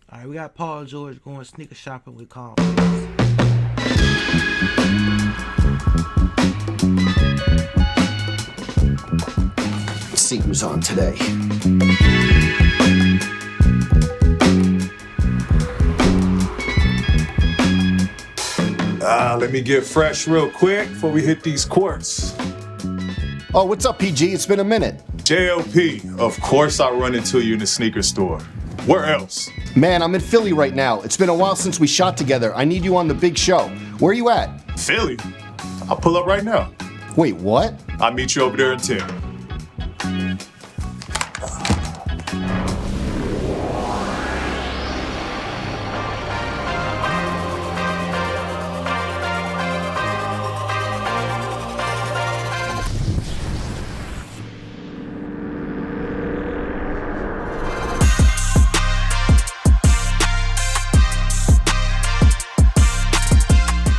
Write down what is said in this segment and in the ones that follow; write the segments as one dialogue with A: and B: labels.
A: All right, we got Paul George going sneaker shopping with Calm.
B: Let's see who's on today.
C: Let me get fresh real quick before we hit these courts.
B: Oh, what's up, PG? It's been a minute.
C: JLP, of course I run into you in the sneaker store. Where else?
B: Man, I'm in Philly right now. It's been a while since we shot together. I need you on the big show. Where are you at?
C: Philly? I'll pull up right now.
B: Wait, what?
C: I'll meet you over there in 10.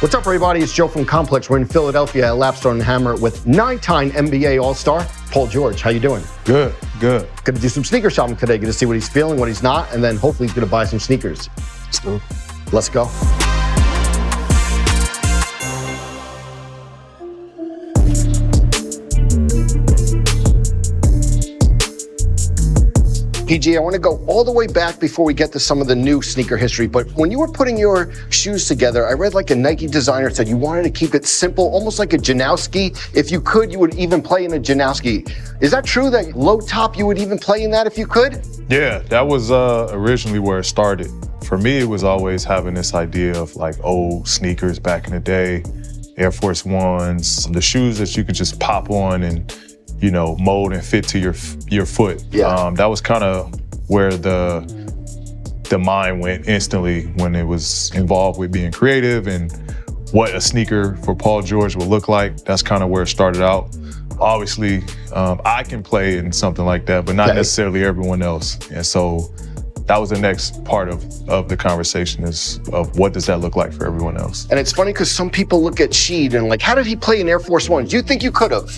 B: What's up, everybody? It's Joe from Complex. We're in Philadelphia at Lapstone and Hammer with 9-time NBA All-Star, Paul George. How you doing?
C: Good.
B: Gonna do some sneaker shopping today. Gonna see what he's feeling, what he's not, and then hopefully he's gonna buy some sneakers. Let's go. PG, I want to go all the way back before we get to some of the new sneaker history, but when you were putting your shoes together, I read like a Nike designer said you wanted to keep it simple, almost like a Janowski. If you could, you would even play in a Janowski. Is that true that low top, you would even play in that if you could?
C: Yeah, that was originally where it started. For me, it was always having this idea of like old sneakers back in the day, Air Force Ones, the shoes that you could just pop on and mold and fit to your foot.
B: Yeah.
C: That was kind of where the mind went instantly when it was involved with being creative and what a sneaker for Paul George would look like. That's kind of where it started out. Obviously, I can play in something like that, but not necessarily everyone else. And so that was the next part of the conversation is of what does that look like for everyone else.
B: And it's funny because some people look at Sheed and like, how did he play in Air Force Ones? You think you could have?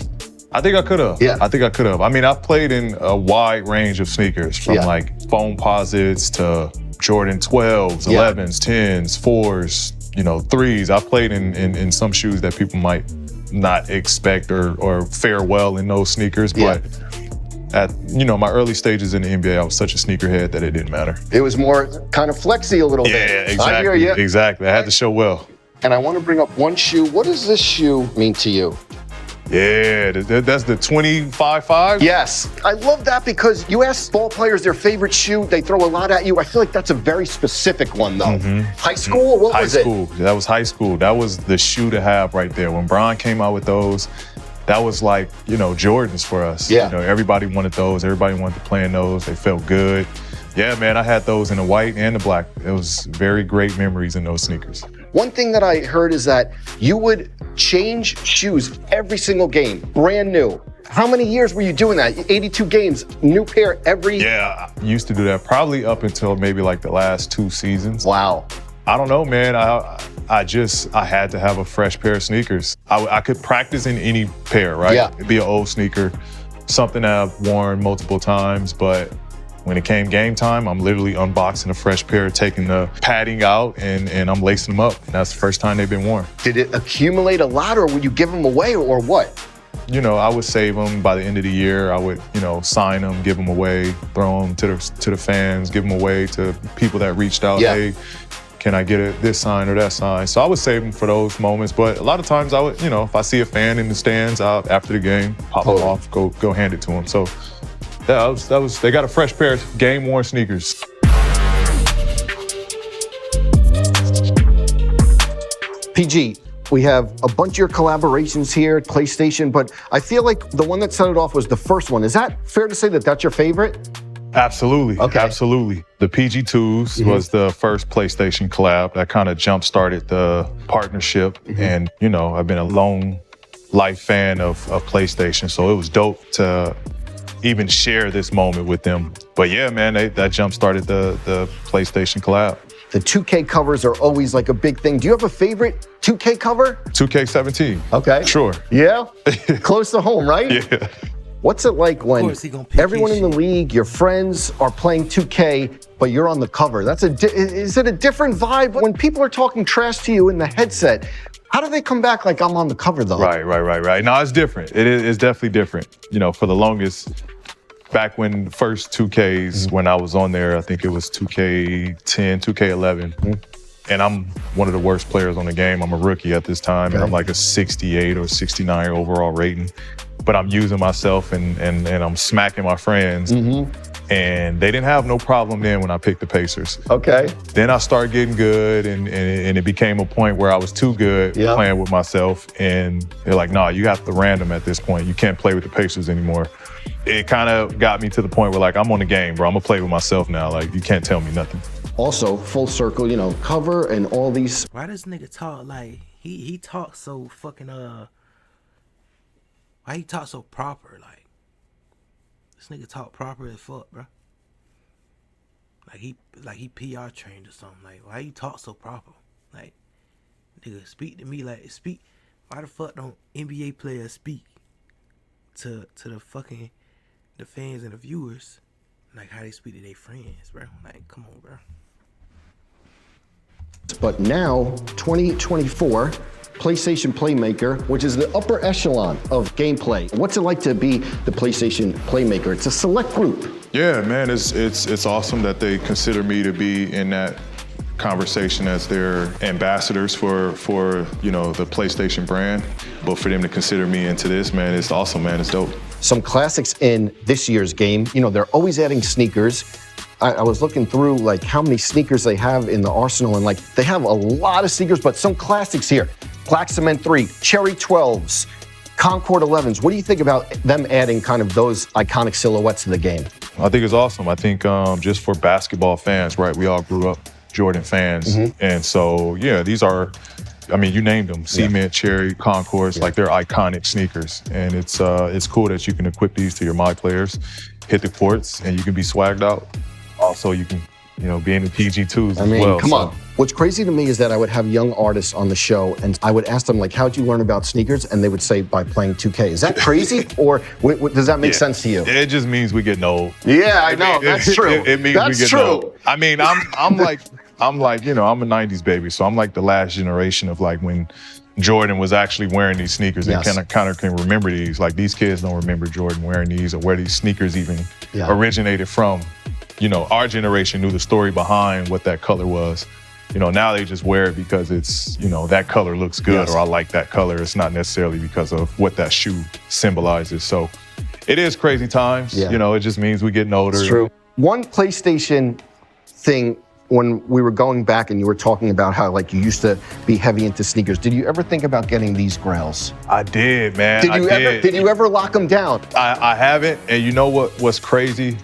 C: I think I could have.
B: Yeah.
C: I think I could have. I mean, I've played in a wide range of sneakers from like foam posits to Jordan 12s, 11s, 10s, 4s, 3s. I've played in some shoes that people might not expect or fare well in those sneakers. But at my early stages in the NBA, I was such a sneakerhead that it didn't matter.
B: It was more kind of flexy a little bit.
C: Yeah, exactly.
B: I hear you.
C: Exactly. I had to show well.
B: And I want to bring up one shoe. What does this shoe mean to you?
C: Yeah, that's the 25.5?
B: Yes. I love that because you ask ball players their favorite shoe, they throw a lot at you. I feel like that's a very specific one, though. High school? What was it?
C: High school. That was high school. That was the shoe to have right there. When Bron came out with those, that was like, Jordans for us.
B: Yeah.
C: Everybody wanted those. Everybody wanted to play in those. They felt good. Yeah, man, I had those in the white and the black. It was very great memories in those sneakers.
B: One thing that I heard is that you would change shoes every single game, brand new. How many years were you doing that? 82 games, new pair every...
C: Yeah, I used to do that probably up until maybe like the last 2 seasons.
B: Wow.
C: I don't know, man. I had to have a fresh pair of sneakers. I could practice in any pair, right?
B: Yeah.
C: It'd be an old sneaker, something that I've worn multiple times, but when it came game time, I'm literally unboxing a fresh pair, taking the padding out, and I'm lacing them up. And that's the first time they've been worn.
B: Did it accumulate a lot, or would you give them away, or what?
C: I would save them by the end of the year. I would, sign them, give them away, throw them to the fans, give them away to people that reached out.
B: Yeah.
C: Hey, can I get this sign or that sign? So I would save them for those moments. But a lot of times I would, if I see a fan in the stands after the game, pop them off, go hand it to them. So that was. They got a fresh pair of game-worn sneakers.
B: PG, we have a bunch of your collaborations here, PlayStation, but I feel like the one that started off was the first one. Is that fair to say that that's your favorite?
C: Absolutely.
B: Okay.
C: Absolutely. The PG2s was the first PlayStation collab that kind of jump-started the partnership. And, I've been a long life fan of PlayStation, so it was dope to even share this moment with them. But yeah, man, that jump-started the PlayStation collab.
B: The 2K covers are always like a big thing. Do you have a favorite 2K cover?
C: 2K17.
B: Okay.
C: Sure.
B: Yeah? Close to home, right?
C: Yeah.
B: What's it like when
A: course he gonna pick
B: everyone
A: his
B: in the
A: shit.
B: league, your friends are playing 2K, but you're on the cover? Is it a different vibe when people are talking trash to you in the headset? How do they come back like I'm on the cover though?
C: Right. No, it's different. It's definitely different. You know, for the longest, back when the first 2Ks, when I was on there, I think it was 2K10, 2K11. And I'm one of the worst players on the game. I'm a rookie at this time, and I'm like a 68 or 69 overall rating. But I'm using myself and I'm smacking my friends. And they didn't have no problem then when I picked the Pacers.
B: Okay.
C: Then I started getting good, and it became a point where I was too good playing with myself. And they're like, nah, you have to random at this point. You can't play with the Pacers anymore. It kind of got me to the point where like, I'm on the game, bro. I'm gonna play with myself now. Like, you can't tell me nothing. Also, full circle, you know, cover and all these.
A: Why does nigga talk like he talks so fucking why he talk so proper? Like, this nigga talk proper as fuck, bro. Like he PR trained or something. Like, why you talk so proper? Like, nigga, speak to me like speak. Why the fuck don't NBA players speak to the fans and the viewers like how they speak to their friends, bro? Like, come on, bro.
B: But now, 2024, PlayStation Playmaker, which is the upper echelon of gameplay. What's it like to be the PlayStation Playmaker? It's a select group.
C: Yeah, man, it's awesome that they consider me to be in that conversation as their ambassadors for you know, the PlayStation brand. But for them to consider me into this, man, it's awesome, man. It's dope.
B: Some classics in this year's game. You know, they're always adding sneakers. I was looking through like how many sneakers they have in the arsenal, and like they have a lot of sneakers, but some classics here. Black Cement 3, Cherry 12s, Concord 11s. What do you think about them adding kind of those iconic silhouettes to the game?
C: I think it's awesome. I think just for basketball fans, right? We all grew up Jordan fans. And so, yeah, these are, I mean, you named them, Cement, Cherry, Concords, like they're iconic sneakers. And it's cool that you can equip these to your My players, hit the courts, and you can be swagged out. Also, you can, you know, be in the PG2s as well.
B: Come on. What's crazy to me is that I would have young artists on the show and I would ask them like, how'd you learn about sneakers? And they would say by playing 2K. Is that crazy? Or does that make sense to you?
C: It just means we getting old.
B: Yeah, I know. That's true.
C: It means we getting old. I mean, I'm like, you know, I'm a 90s baby. So I'm like the last generation of like when Jordan was actually wearing these sneakers and kind of can remember these. Like these kids don't remember Jordan wearing these or where these sneakers even originated from. You know, our generation knew the story behind what that color was. You know, now they just wear it because it's, you know, that color looks good or I like that color. It's not necessarily because of what that shoe symbolizes. So it is crazy times. You know, it just means we're getting older.
B: It's true. One PlayStation thing, when we were going back and you were talking about how like you used to be heavy into sneakers, did you ever think about getting these grails?
C: I did, man.
B: Did you ever lock them down?
C: I haven't. And you know what's crazy?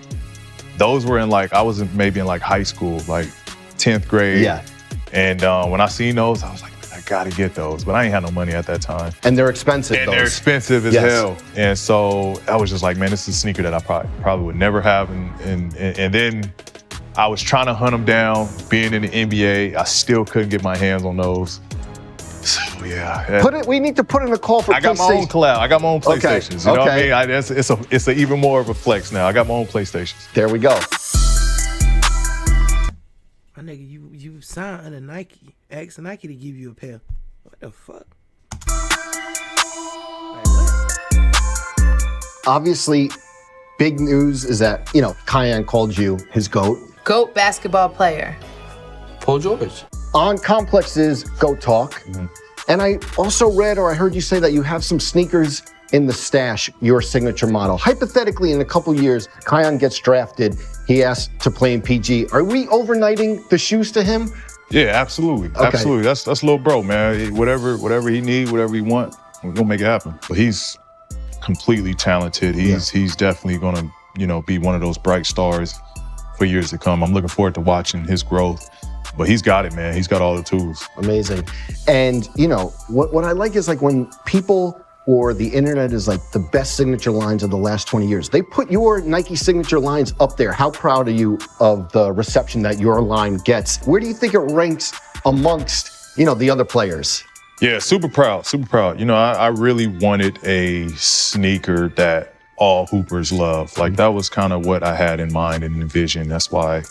C: Those were in like, I was maybe in like high school, like 10th grade.
B: Yeah.
C: And when I seen those, I was like, I gotta get those. But I ain't had no money at that time.
B: And they're expensive,
C: And they're expensive as hell. And so I was just like, man, this is a sneaker that I probably would never have. And then I was trying to hunt them down, being in the NBA. I still couldn't get my hands on those. So yeah.
B: We need to put in a call for PlayStation.
C: I got my own collab. I got my own PlayStations. You know what I mean? It's a even more of a flex now. I got my own PlayStations.
B: There we go.
A: My nigga, you signed under Nike. Ask Nike to give you a pair. What the fuck? Like what?
B: Obviously, big news is that, you know, Kiyan called you his GOAT.
D: GOAT basketball player.
E: Paul George.
B: On Complex's GOAT Talk. And I also read, or I heard you say that you have some sneakers in the stash, your signature model. Hypothetically, in a couple years, Kiyan gets drafted. He asks to play in PG. Are we overnighting the shoes to him?
C: Yeah, absolutely. Absolutely. That's little bro, man. Whatever he need, whatever he want, we're gonna make it happen. But he's completely talented. He's definitely gonna, you know, be one of those bright stars for years to come. I'm looking forward to watching his growth. But he's got it, man. He's got all the tools.
B: Amazing. And, you know, what I like is like when people or the internet is like the best signature lines of the last 20 years. They put your Nike signature lines up there. How proud are you of the reception that your line gets? Where do you think it ranks amongst, you know, the other players?
C: Yeah, super proud, super proud. You know, I really wanted a sneaker that all hoopers love. Like that was kind of what I had in mind and envisioned. That's why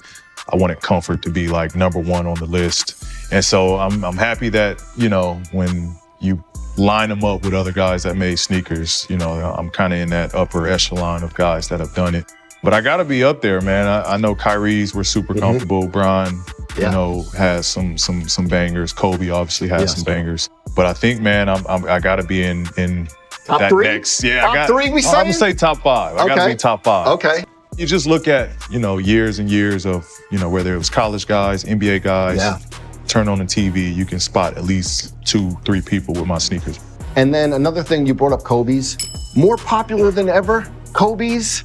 C: I wanted comfort to be like number one on the list. And so I'm happy that, you know, when you line them up with other guys that made sneakers, you know, I'm kind of in that upper echelon of guys that have done it. But I got to be up there, man. I know Kyrie's were super comfortable. Bron, you know, has some bangers. Kobe obviously has some bangers. But I think, man, I got to be in
B: top
C: that
B: three?
C: next. Yeah,
B: top three, we say?
C: I'm going to say top five. I got to be top five.
B: Okay.
C: You just look at, you know, years and years of, you know, whether it was college guys, NBA guys, turn on the TV, you can spot at least 2-3 people with my sneakers.
B: And then another thing, you brought up Kobe's. More popular than ever, Kobe's.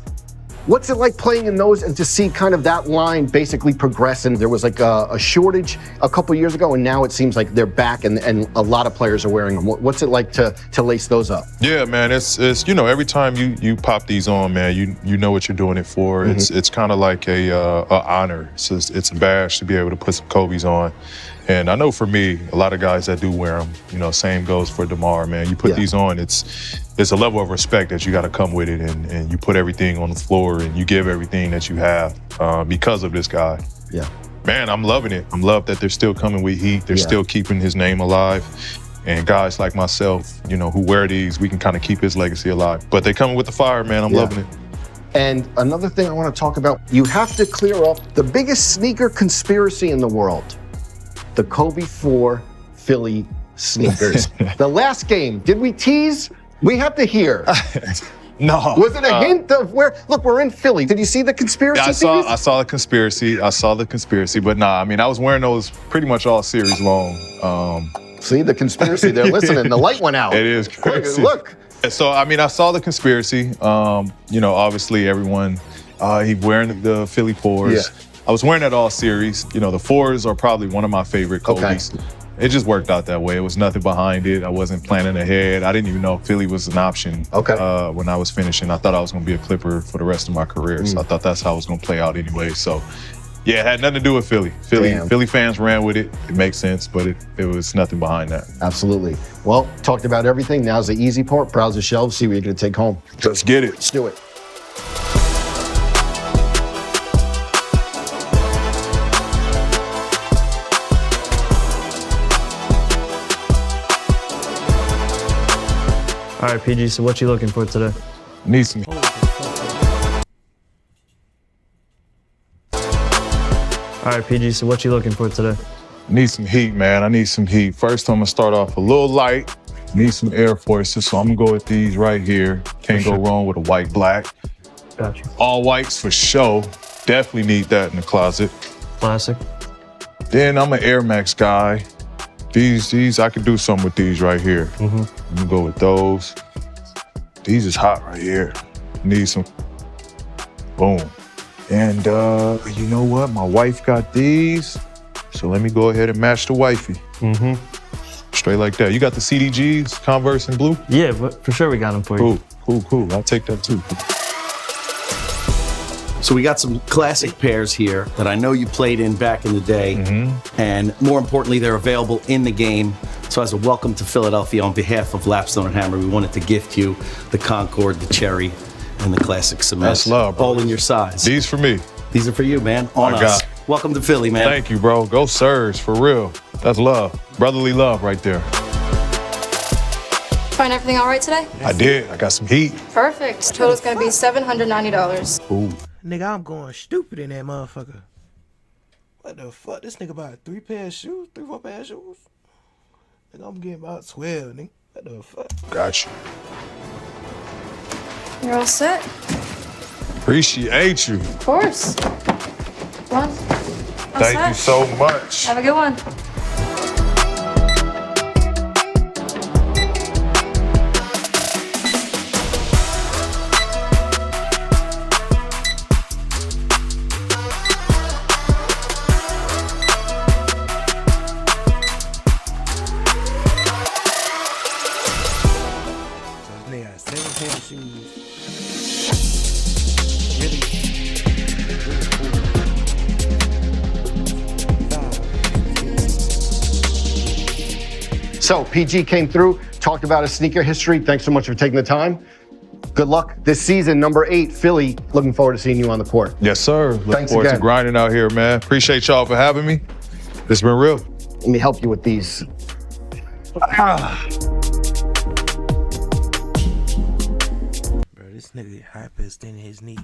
B: What's it like playing in those and to see kind of that line basically progress? And there was like a shortage a couple years ago, and now it seems like they're back and a lot of players are wearing them. What's it like to lace those up?
C: Yeah, man, it's you know, every time you pop these on, man, you know what you're doing it for. It's kind of like a honor. It's a badge to be able to put some Kobe's on. And I know for me, a lot of guys that do wear them, you know, same goes for DeMar, man. You put these on, it's a level of respect that you got to come with it, and you put everything on the floor and you give everything that you have because of this guy.
B: Yeah.
C: Man, I'm loving it. I'm love that they're still coming with heat. They're still keeping his name alive. And guys like myself, you know, who wear these, we can kind of keep his legacy alive. But they coming with the fire, man. I'm loving it.
B: And another thing I want to talk about, you have to clear up the biggest sneaker conspiracy in the world. The Kobe 4 Philly sneakers. The last game, did we tease? We have to hear.
C: No.
B: Was it a hint of where? Look, we're in Philly. Did you see the conspiracy?
C: I saw the conspiracy. But nah, I mean, I was wearing those pretty much all series long.
B: See the conspiracy? They're listening. The light went out.
C: It is crazy.
B: Look.
C: So I mean, I saw the conspiracy. You know, obviously everyone he wearing the Philly 4s.
B: Yeah.
C: I was wearing that all series. You know, the 4s are probably one of my favorite Kobe's.
B: Okay.
C: It just worked out that way. It was nothing behind it. I wasn't planning ahead. I didn't even know Philly was an option when I was finishing. I thought I was going to be a Clipper for the rest of my career. So I thought that's how it was going to play out anyway. So, yeah, it had nothing to do with Philly. Philly fans ran with it. It makes sense, but it was nothing behind that.
B: Absolutely. Well, talked about everything. Now's the easy part. Browse the shelves, see what you're going to take home.
C: Let's get it.
B: Let's do it.
E: All right, PG, so what you looking for today?
C: Need some.
E: All right, PG, so what you looking for today?
C: Need some heat, man. I need some heat. First, I'm gonna start off a little light. Need some Air Forces, so I'm gonna go with these right here. Can't go wrong with a white black.
E: Got you.
C: All whites for show. Definitely need that in the closet.
E: Classic.
C: Then I'm an Air Max guy. These, I could do something with these right here. I'm gonna go with those. These is hot right here. Need some, boom. And you know what? My wife got these. So let me go ahead and match the wifey. Straight like that. You got the CDGs, Converse in blue?
E: Yeah, but for sure we got them for you.
C: Cool. I'll take that too.
F: So we got some classic pairs here that I know you played in back in the day. And more importantly, they're available in the game. So as a welcome to Philadelphia on behalf of Lapstone and Hammer, we wanted to gift you the Concord, the Cherry, and the classic Semester.
C: That's love, bro.
F: All in your size.
C: These for me.
F: These are for you, man. On
C: My
F: us.
C: God.
F: Welcome to Philly, man.
C: Thank you, bro. Go Surge, for real. That's love. Brotherly love right there.
G: Find everything all right today?
C: I did. I got some heat.
G: Perfect. Total's gonna be $790.
C: Ooh.
A: Nigga, I'm going stupid in that motherfucker. What the fuck? This nigga bought 3 pair of shoes? 3-4 pair of shoes? Nigga, I'm getting about 12, nigga. What the fuck?
C: Got you.
G: You're all set?
C: Appreciate you.
G: Of course. Come on.
C: Thank you so much.
G: Have a good one.
A: Nigga got 7 pair of shoes.
B: So PG came through, talked about his sneaker history. Thanks so much for taking the time. Good luck this season. Number 8, Philly. Looking forward to seeing you on the court.
C: Yes, sir. Look
B: Thanks
C: forward
B: again.
C: to grinding out here, man. Appreciate y'all for having me. It's been real.
B: Let me help you with these.
A: Bro, this nigga hyperextending his knee.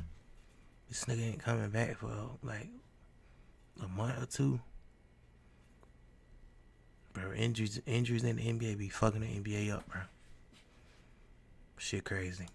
A: This nigga ain't coming back for like a month or two. Bro, injuries in the NBA be fucking the NBA up, bro. Shit crazy.